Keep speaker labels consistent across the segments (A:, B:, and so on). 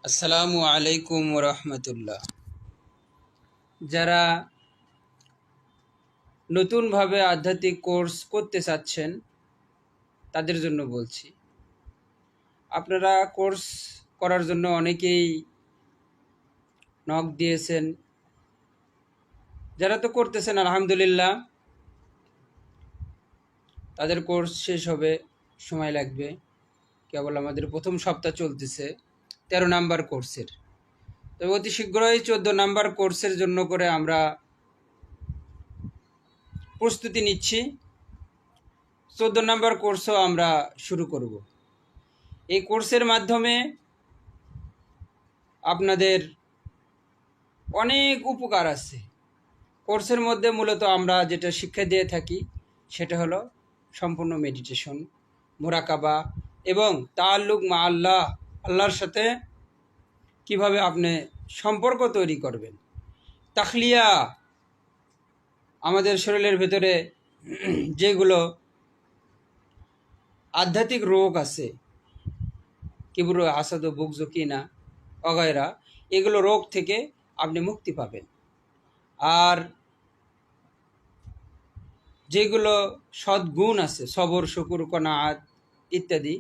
A: আসসালামু আলাইকুম রহমতুল্লাহ। যারা নতুনভাবে আধ্যাত্মিক কোর্স করতে চাচ্ছেন তাদের জন্য বলছি, আপনারা কোর্স করার জন্য অনেকেই নক দিয়েছেন। যারা তো করতেছেন আলহামদুলিল্লাহ, তাদের কোর্স শেষ হবে, সময় লাগবে। কেবল আমাদের প্রথম সপ্তাহ চলতেছে 13 নাম্বার কোর্সের। তবে অতি শীঘ্রই 14 নাম্বার কোর্সের জন্য করে আমরা প্রস্তুতি নিচ্ছি। 14 নাম্বার কোর্সও আমরা শুরু করব। এই কোর্সের মাধ্যমে আপনাদের অনেক উপকার আছে। কোর্সের মধ্যে মূলত আমরা যেটা শিক্ষা দিয়ে থাকি সেটা হলো সম্পূর্ণ মেডিটেশন, মুরাকাবা এবং তাআল্লুক মা আল্লাহ, আল্লাহর সাথে কিভাবে আপনি সম্পর্ক তৈরি করবেন। তাখলিয়া, আমাদের শরীরের ভেতরে যেগুলো আধ্যাত্মিক রোগ আছে, কিবরু, হাসাদ, বুগজ, কিনা অগয়রা, এগুলো রোগ থেকে আপনি মুক্তি পাবেন। আর যেগুলো সদ্গুণ আছে, সবর, শুকুর, কনাআত ইত্যাদি,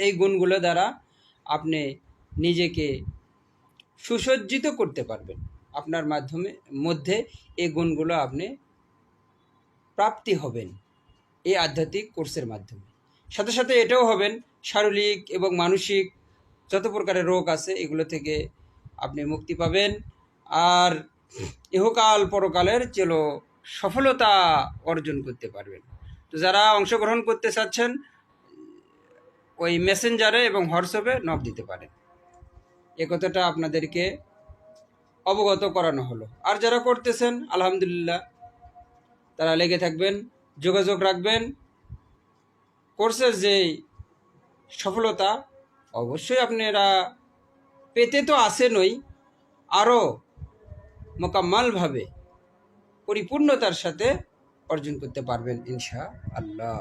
A: এই গুণগুলো দ্বারা আপনি নিজেকে সুসজ্জিত করতে পারবেন। আপনার মধ্যে এই গুণগুলো আপনি প্রাপ্তি হবেন এই আধ্যাত্মিক কোর্সের মাধ্যমে। সাথে সাথে এটাও হবেন, শারীরিক এবং মানসিক যত প্রকারের রোগ আছে এগুলো থেকে আপনি মুক্তি পাবেন। আর ইহকাল পরকালের সফলতা অর্জন করতে পারবেন। তো যারা অংশগ্রহণ করতে চাচ্ছেন ওই মেসেঞ্জারে এবং হোয়াটসঅ্যাপে নক দিতে পারেন। এ কথাটা আপনাদেরকে অবগত করানো হলো। আর যারা করতেছেন আলহামদুলিল্লাহ, তারা লেগে থাকবেন, যোগাযোগ রাখবেন। কোর্সের যে সফলতা অবশ্যই আপনারা পেতে তো আসেনই, আরও মোকাম্মালভাবে পরিপূর্ণতার সাথে অর্জন করতে পারবেন ইনশাআল্লাহ।